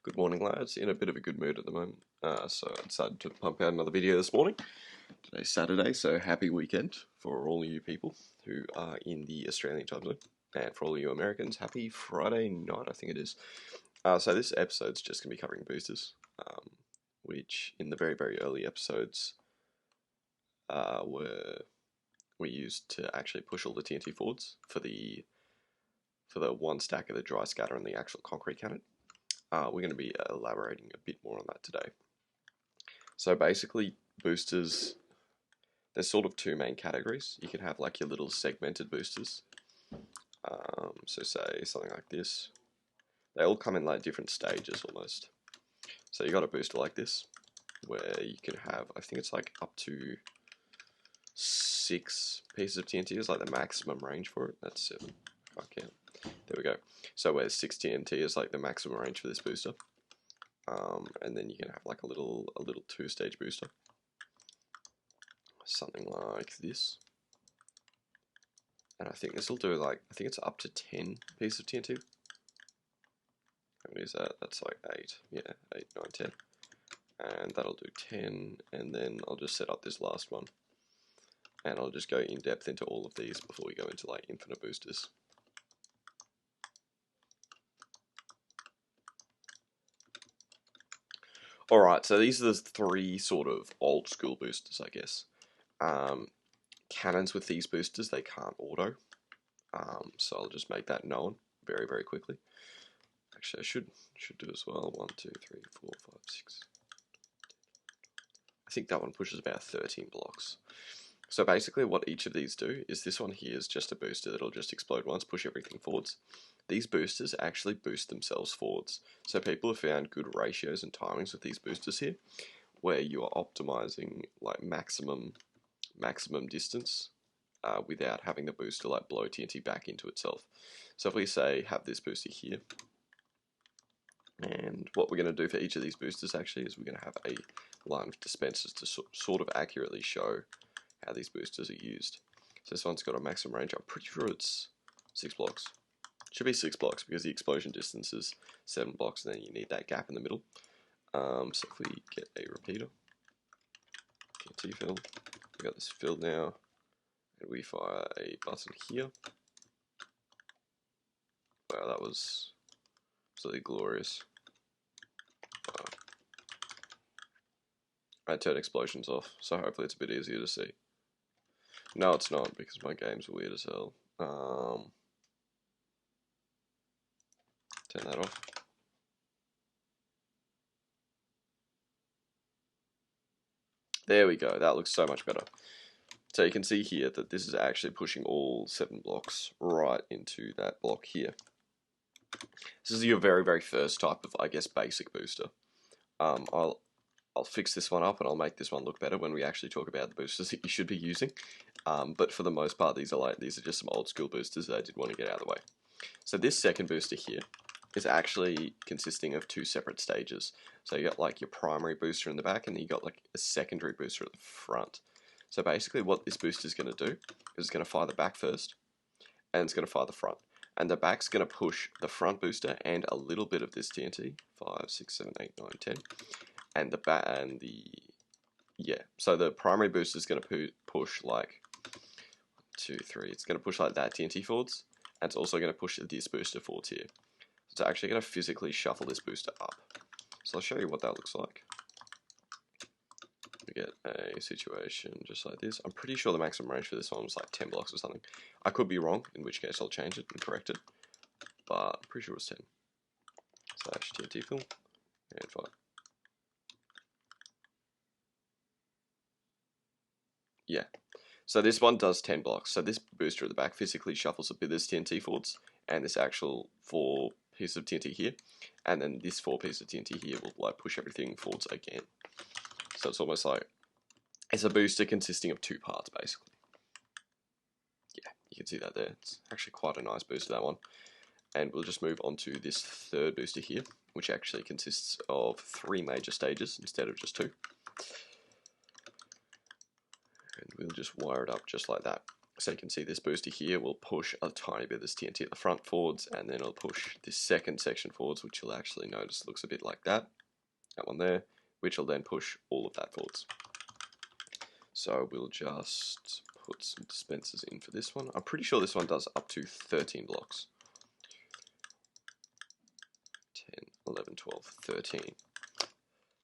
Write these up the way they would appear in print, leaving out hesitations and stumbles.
Good morning, lads. In a bit of a good mood at the moment, so I decided to pump out another video this morning. Today's Saturday, so happy weekend for all you people who are in the Australian time zone, and for all you Americans, happy Friday night, I think it is. So this episode's just going to be covering boosters, which in the very early episodes were used to actually push all the TNT forwards for the one stack of the dry scatter and the actual concrete cannon. We're going to be elaborating a bit more on that today. So basically, boosters, there's sort of two main categories. You can have like your little segmented boosters. So say something like this. They all come in like different stages almost. So you got a booster like this, where you can have, I think it's like up to 6 pieces of TNT is like the maximum range for it. That's 7. I can't count. There we go. So where 6 TNT is like the maximum range for this booster. And then you can have like a little 2-stage booster. Something like this. And I think this will do like, I think it's up to 10 pieces of TNT. How many is that? That's like 8. Yeah, 8, 9, 10. And that'll do 10. And then I'll just set up this last one. And I'll just go in depth into all of these before we go into like infinite boosters. Alright, so these are the 3 sort of old school boosters, I guess. Cannons with these boosters, they can't auto. So I'll just make that known very quickly. Actually, I should do as well. 1, 2, 3, 4, 5, 6. I think that one pushes about 13 blocks. So basically what each of these do is this one here is just a booster that'll just explode once, push everything forwards. These boosters actually boost themselves forwards. So people have found good ratios and timings with these boosters here, where you are optimizing like maximum distance without having the booster like blow TNT back into itself. So if we say have this booster here, and what we're going to do for each of these boosters actually is we're going to have a line of dispensers to sort of accurately show how these boosters are used. So this one's got a maximum range. I'm pretty sure it's 6 blocks. It should be 6 blocks because the explosion distance is 7 blocks, and then you need that gap in the middle. So if we get a repeater, TNT fill, we got this filled now, and we fire a button here. Wow, that was absolutely glorious. Wow. I turned explosions off, so hopefully it's a bit easier to see. No, it's not, because my game's weird as hell. Turn that off. There we go, that looks so much better. So you can see here that this is actually pushing all 7 blocks right into that block here. This is your very first type of, I guess, basic booster. I'll fix this one up and I'll make this one look better when we actually talk about the boosters that you should be using. But for the most part, these are just some old school boosters that I did want to get out of the way. So this second booster here is actually consisting of 2 separate stages. So you got like your primary booster in the back, and then you got like a secondary booster at the front. So basically what this booster is going to do is it's going to fire the back first, and it's going to fire the front. And the back's going to push the front booster and a little bit of this TNT. 5, 6, 7, 8, 9, 10. And so the primary booster is going to push like 1, 2, 3. It's going to push like that TNT forwards, and it's also going to push this booster forwards here. So it's actually going to physically shuffle this booster up. So I'll show you what that looks like. We get a situation just like this. I'm pretty sure the maximum range for this one was like 10 blocks or something. I could be wrong, in which case I'll change it and correct it. But I'm pretty sure it was 10. Slash TNT fill and fire. Yeah, so this one does 10 blocks. So this booster at the back physically shuffles a bit of this TNT forwards, and this actual 4 pieces of TNT here, and then this 4 pieces of TNT here will like push everything forwards again. So it's almost like it's a booster consisting of 2 parts basically. Yeah, you can see that there. It's actually quite a nice booster, that one. And we'll just move on to this third booster here, which actually consists of 3 major stages instead of just 2. And we'll just wire it up just like that. So you can see this booster here will push a tiny bit of this TNT at the front forwards, and then it'll push this second section forwards, which you'll actually notice looks a bit like that one there, which will then push all of that forwards. So we'll just put some dispensers in for this one. I'm pretty sure this one does up to 13 blocks. 10, 11, 12, 13.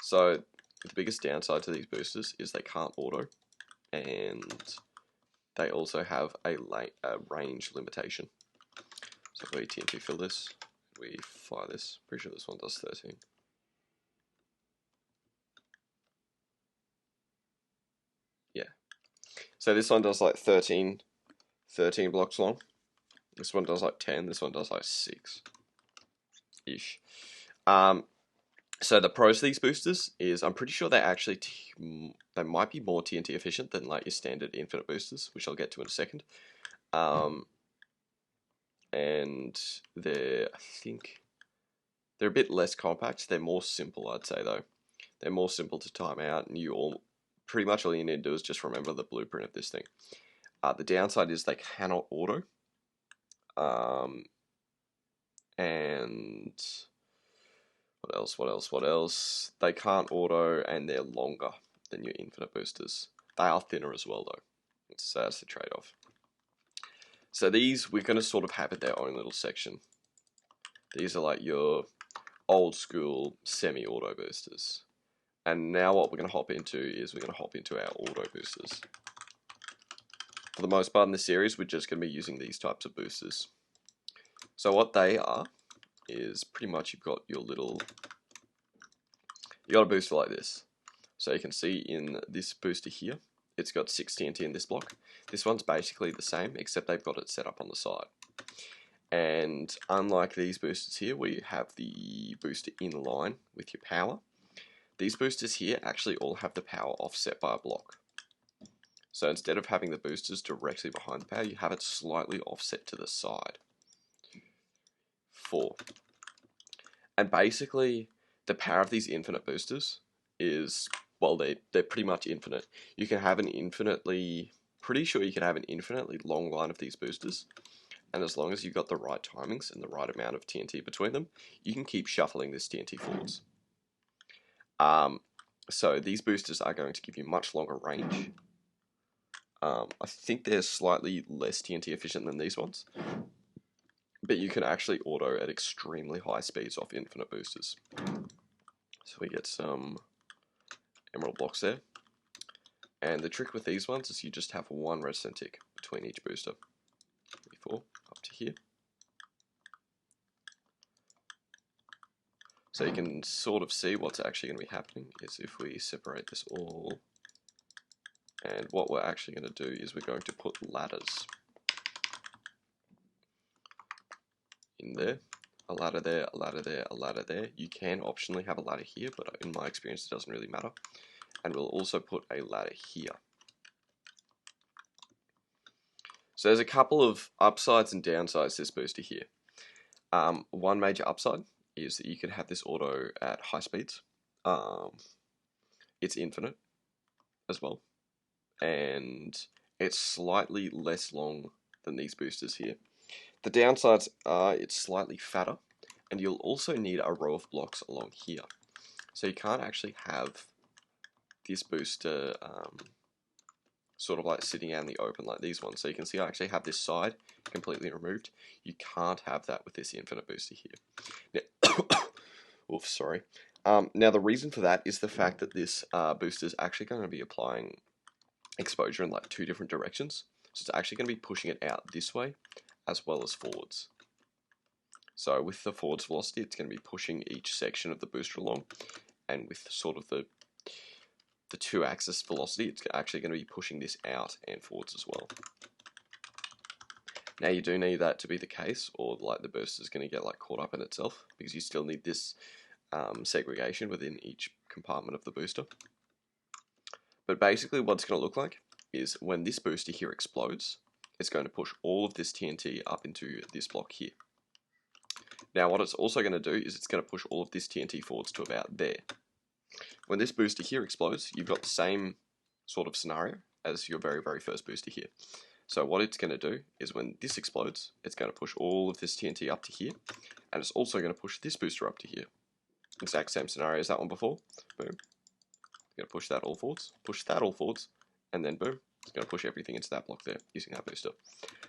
So the biggest downside to these boosters is they can't auto, and they also have a range limitation. So if we TNT fill this, we fire this. Pretty sure this one does 13. Yeah. So this one does like 13 blocks long. This one does like 10. This one does like 6-ish. So the pros of these boosters is I'm pretty sure they actually they might be more TNT efficient than like your standard infinite boosters, which I'll get to in a second. And I think they're a bit less compact. They're more simple, I'd say though. They're more simple to time out, and pretty much all you need to do is just remember the blueprint of this thing. The downside is they cannot auto. And what else? They can't auto, and they're longer than your infinite boosters. They are thinner as well, though. That's the trade-off. So these, we're going to sort of have their own little section. These are like your old school semi-auto boosters. And now what we're going to hop into is we're going to hop into our auto boosters. For the most part in this series, we're just going to be using these types of boosters. So what they are is pretty much you've got your you got a booster like this. So you can see in this booster here, it's got 6 TNT in this block. This one's basically the same, except they've got it set up on the side. And unlike these boosters here, where you have the booster in line with your power, these boosters here actually all have the power offset by a block. So instead of having the boosters directly behind the power, you have it slightly offset to the side. 4. And basically, the power of these infinite boosters is, well, they're pretty much infinite. You can have pretty sure you can have an infinitely long line of these boosters, and as long as you've got the right timings and the right amount of TNT between them, you can keep shuffling this TNT forwards. So these boosters are going to give you much longer range. I think they're slightly less TNT efficient than these ones, but you can actually auto at extremely high speeds off infinite boosters. So we get some emerald blocks there. And the trick with these ones is you just have one redstone tick between each booster. 4 up to here. So you can sort of see what's actually going to be happening is if we separate this all. And what we're actually going to do is we're going to put ladders in there. A ladder there, a ladder there, a ladder there. You can optionally have a ladder here, but in my experience it doesn't really matter. And we'll also put a ladder here. So there's a couple of upsides and downsides to this booster here. One major upside is that you can have this auto at high speeds. It's infinite as well. And it's slightly less long than these boosters here. The downsides are it's slightly fatter, and you'll also need a row of blocks along here. So you can't actually have this booster sort of like sitting out in the open like these ones. So you can see I actually have this side completely removed. You can't have that with this infinite booster here. Now, oof, sorry. Now the reason for that is the fact that this booster is actually going to be applying exposure in like 2 different directions. So it's actually going to be pushing it out this way as well as forwards. So with the forwards velocity, it's going to be pushing each section of the booster along, and with sort of the 2-axis velocity, it's actually going to be pushing this out and forwards as well. Now you do need that to be the case, or like the booster is going to get like caught up in itself, because you still need this segregation within each compartment of the booster. But basically what it's going to look like is when this booster here explodes, it's going to push all of this TNT up into this block here. Now what it's also going to do is it's going to push all of this TNT forwards to about there. When this booster here explodes, you've got the same sort of scenario as your very, very first booster here. So what it's going to do is when this explodes, it's going to push all of this TNT up to here, and it's also going to push this booster up to here. Exact same scenario as that one before. Boom. It's going to push that all forwards, and then boom, it's going to push everything into that block there using that booster.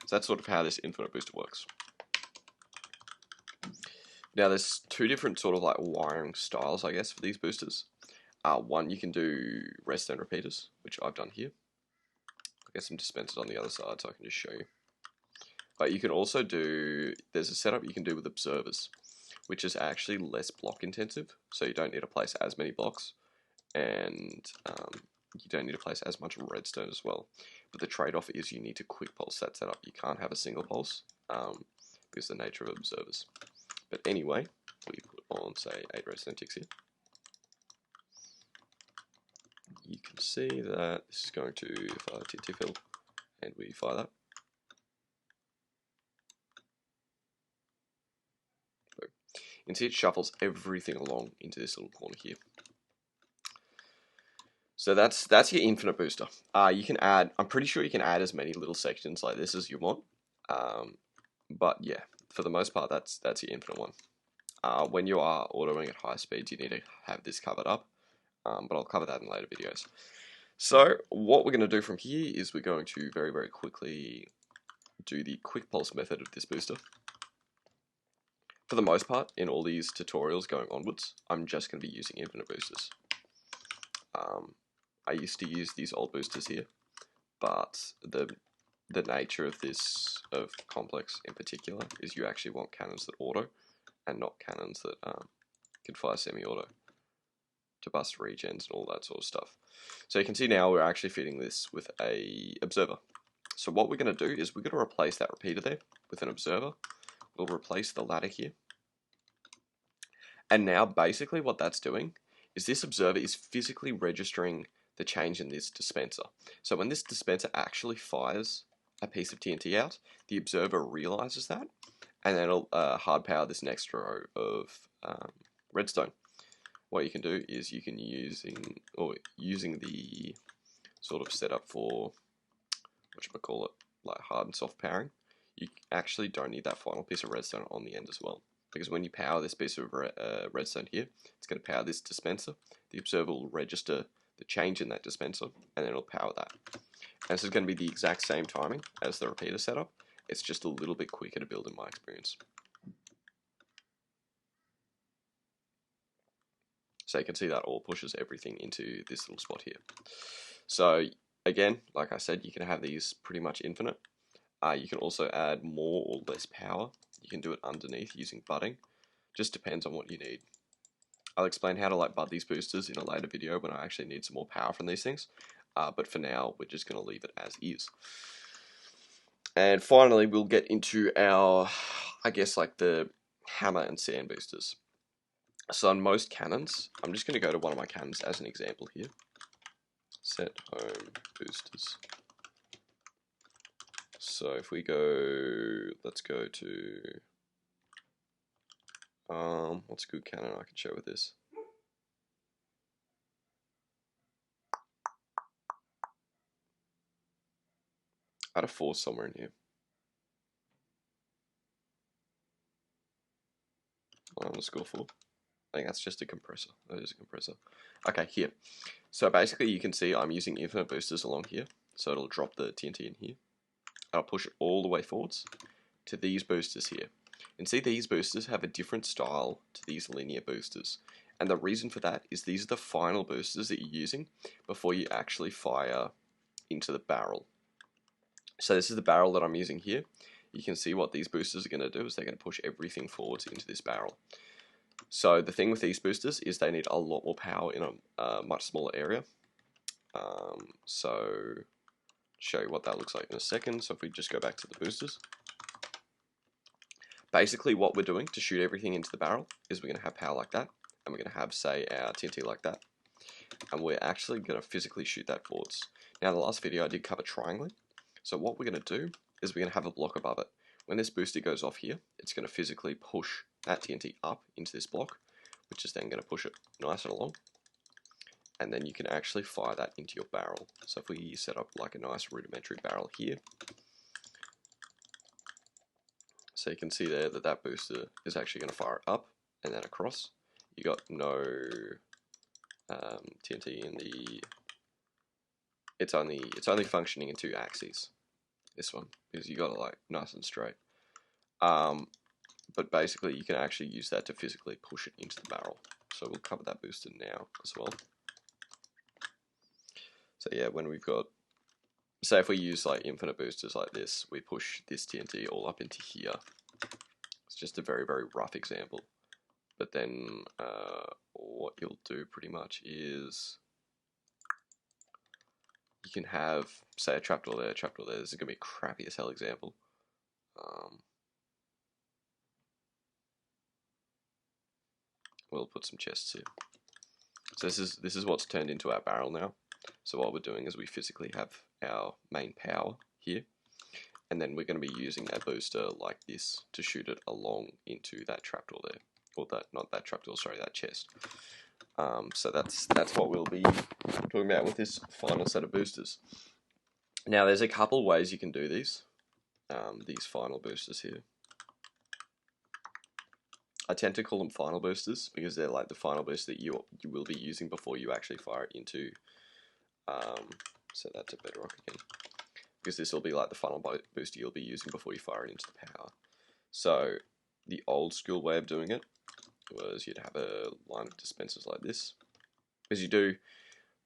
So that's sort of how this infinite booster works. Now there's two different sort of like wiring styles, I guess, for these boosters. One, you can do redstone repeaters, which I've done here. I'll get some dispensers on the other side so I can just show you. But you can also do, there's a setup you can do with observers, which is actually less block intensive, so you don't need to place as many blocks, and you don't need to place as much redstone as well. But the trade-off is you need to quick pulse that setup. You can't have a single pulse, because of the nature of observers. But anyway, we put on, say, 8 redstone ticks here. You can see that this is going to fire TNT fill, and we fire that. Boom. You can see it shuffles everything along into this little corner here. So that's your infinite booster. You can add, I'm pretty sure you can add as many little sections like this as you want. But yeah, for the most part, that's your infinite one. When you are autoing at high speeds, you need to have this covered up. But I'll cover that in later videos. So what we're going to do from here is we're going to very, very quickly do the quick pulse method of this booster. For the most part, in all these tutorials going onwards, I'm just going to be using infinite boosters. I used to use these old boosters here, but the nature of complex in particular is you actually want cannons that auto, and not cannons that can fire semi-auto to bust regens and all that sort of stuff. So you can see now we're actually fitting this with a observer. So what we're going to do is we're going to replace that repeater there with an observer. We'll replace the ladder here. And now basically what that's doing is this observer is physically registering the change in this dispenser. So when this dispenser actually fires a piece of TNT out, the observer realizes that, and then it'll hard power this next row of redstone. What you can do is you can using the sort of setup for whatchamacallit, like hard and soft powering, you actually don't need that final piece of redstone on the end as well. Because when you power this piece of redstone here, it's going to power this dispenser. The observer will register the change in that dispenser, and then it'll power that. And this is going to be the exact same timing as the repeater setup. It's just a little bit quicker to build in my experience. So you can see that all pushes everything into this little spot here. So again, like I said, you can have these pretty much infinite. You can also add more or less power. You can do it underneath using budding. Just depends on what you need. I'll explain how to bud these boosters in a later video when I actually need some more power from these things. But for now, we're just going to leave it as is. And finally, we'll get into our, I guess, like the hammer and sand boosters. So on most cannons, I'm just going to go to one of my cannons as an example here. Set home boosters. So if we go, let's go to, what's a good cannon I can show with this? I had a force somewhere in here. Underscore 4. I think that's just a compressor. That is a compressor. Okay, here. So basically you can see I'm using infinite boosters along here. So it'll drop the TNT in here. I'll push it all the way forwards to these boosters here. And see, these boosters have a different style to these linear boosters. And the reason for that is these are the final boosters that you're using before you actually fire into the barrel. So this is the barrel that I'm using here. You can see what these boosters are going to do is they're going to push everything forwards into this barrel. So the thing with these boosters is they need a lot more power in a much smaller area. So show you what that looks like in a second. So if we just go back to the boosters. Basically what we're doing to shoot everything into the barrel is we're going to have power like that. And we're going to have, say, our TNT like that. And we're actually going to physically shoot that forwards. Now in the last video I did cover triangling. So what we're going to do is we're going to have a block above it. When this booster goes off here, it's going to physically push that TNT up into this block, which is then going to push it nice and along. And then you can actually fire that into your barrel. So if we set up like a nice rudimentary barrel here, So you can see there that that booster is actually going to fire it up and then across. You got no TNT in the. It's only functioning in 2 axes. This one, because you got it like nice and straight. But basically, you can actually use that to physically push it into the barrel. So we'll cover that booster now as well. So yeah, when we've got, say if we use like infinite boosters like this, we push this TNT all up into here. It's just a very, very rough example. But then what you'll do pretty much is you can have, say, a trapdoor there, trapdoor there. This is going to be a crappy as hell example. We'll put some chests here. So this is what's turned into our barrel now. So what we're doing is we physically have our main power here, and then we're going to be using that booster like this to shoot it along into that trapdoor there, or that, not that trapdoor, sorry, that chest. So that's what we'll be talking about with this final set of boosters. Now there's a couple ways you can do these final boosters here. I tend to call them final boosters because they're like the final boost that you will be using before you actually fire it into. Set that to bedrock again, because this will be like the final booster you'll be using before you fire it into the power. So the old school way of doing it was you'd have a line of dispensers like this. As you do,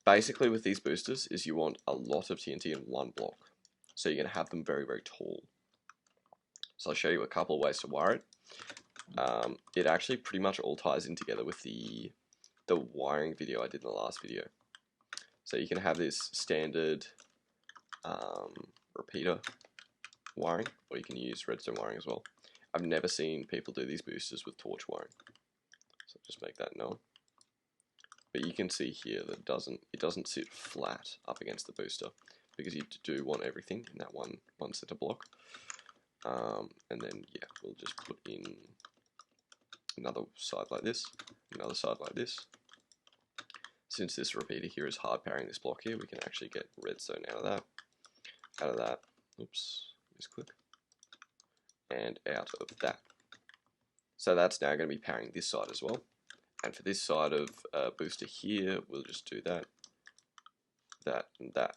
basically with these boosters, is you want a lot of TNT in one block. So you're going to have them very, very tall. So I'll show you a couple of ways to wire it. It actually pretty much all ties in together with the wiring video I did in the last video. So you can have this standard repeater wiring, or you can use redstone wiring as well. I've never seen people do these boosters with torch wiring, so just make that known. But you can see here that it doesn't sit flat up against the booster, because you do want everything in that one center block. And then yeah, we'll just put in another side like this, another side like this. Since this repeater here is hard powering this block here, we can actually get redstone out of that, oops, misclick, and out of that. So that's now going to be powering this side as well. And for this side of booster here, we'll just do that, that, and that.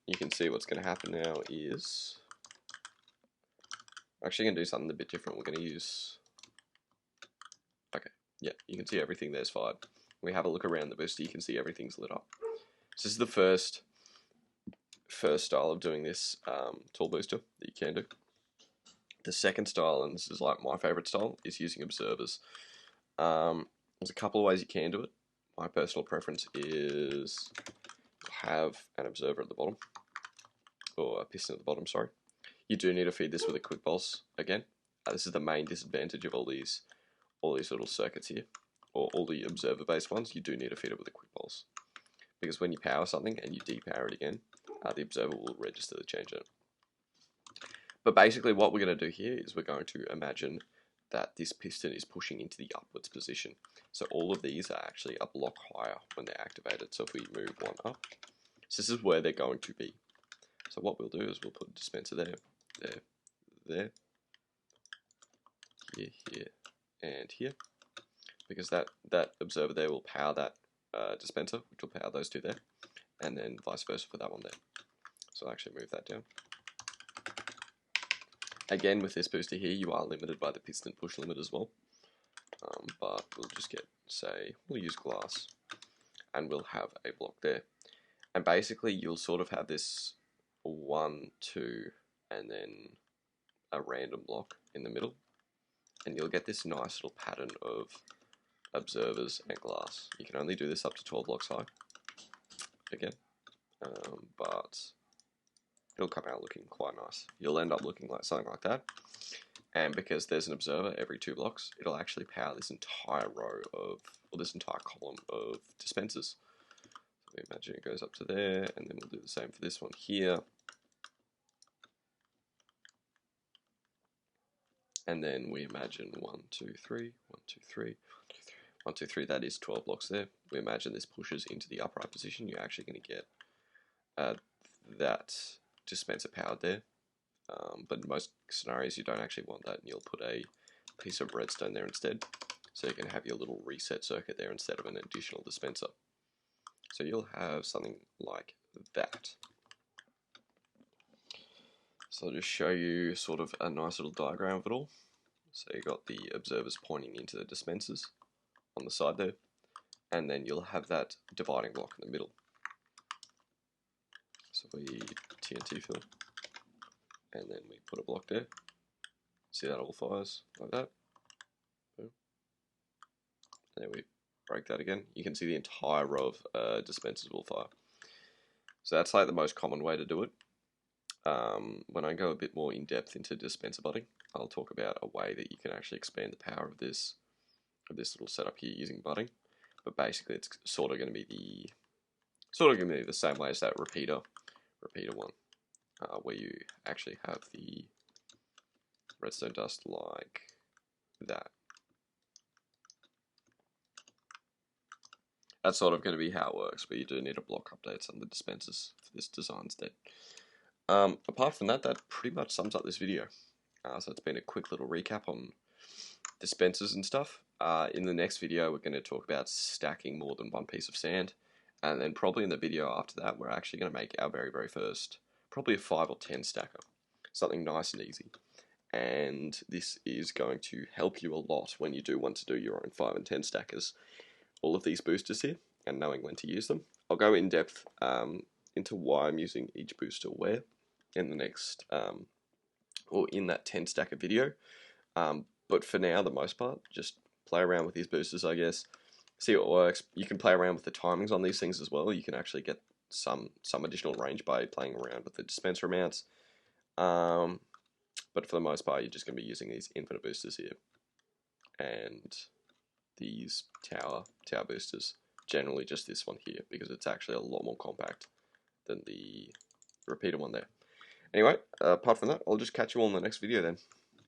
You can see what's going to happen now is, we're actually going to do something a bit different. We're going to use, okay, yeah, you can see everything there's fired. We have a look around the booster, you can see everything's lit up. So this is the first style of doing this tall booster that you can do. The second style, and this is like my favorite style, is using observers. There's a couple of ways you can do it. My personal preference is have an observer at the bottom, or a piston at the bottom, sorry. You do need to feed this with a quick pulse again. This is the main disadvantage of all these little circuits here, or all the observer-based ones. You do need to feed it with a quick pulse, because when you power something and you depower it again, the observer will register the change in it. But basically what we're going to do here is we're going to imagine that this piston is pushing into the upwards position. So all of these are actually a block higher when they're activated. So if we move one up, so this is where they're going to be. So what we'll do is we'll put a dispenser there, here, here, and here. Because that observer there will power that dispenser, which will power those two there, and then vice versa for that one there. So I'll actually move that down. Again, with this booster here, you are limited by the piston push limit as well. But we'll just get, say, we'll use glass, and we'll have a block there. And basically, you'll sort of have this 1, 2, and then a random block in the middle. And you'll get this nice little pattern of observers and glass. You can only do this up to 12 blocks high, again, but it'll come out looking quite nice. You'll end up looking like something like that, and because there's an observer every 2 blocks, it'll actually power this entire row of, or this entire column of dispensers. So we imagine it goes up to there, and then we'll do the same for this one here. And then we imagine 1, 2, 3, 1, 2, 3, 1, 2, 3, that is 12 blocks there. We imagine this pushes into the upright position. You're actually going to get that dispenser powered there. but in most scenarios you don't actually want that, and you'll put a piece of redstone there instead, so you can have your little reset circuit there instead of an additional dispenser. So you'll have something like that. So I'll just show you sort of a nice little diagram of it all. So you've got the observers pointing into the dispensers on the side there, and then you'll have that dividing block in the middle. So we TNT fill, and then we put a block there. See that all fires like that. Boom. And then we break that again. You can see the entire row of dispensers will fire. So that's like the most common way to do it. When I go a bit more in depth into dispenser budding, I'll talk about a way that you can actually expand the power of this little setup here using budding. But basically, it's sort of going to be the same way as that repeater one, where you actually have the redstone dust like that. That's sort of going to be how it works, but you do need a block updates on the dispensers for this design instead. Apart from that, that pretty much sums up this video. So it's been a quick little recap on dispensers and stuff. In the next video, we're going to talk about stacking more than one piece of sand. And then probably in the video after that, we're actually going to make our very, very first, probably a 5 or 10 stacker. Something nice and easy. And this is going to help you a lot when you do want to do your own 5 and 10 stackers. All of these boosters here, and knowing when to use them. I'll go in depth into why I'm using each booster where in the next, or in that 10 stacker video. But for now, the most part, just play around with these boosters, I guess. See what works. You can play around with the timings on these things as well. You can actually get some additional range by playing around with the dispenser amounts. But for the most part, you're just going to be using these infinite boosters here. And these tower boosters. Generally just this one here, because it's actually a lot more compact than the repeater one there. Anyway, apart from that, I'll just catch you all in the next video then.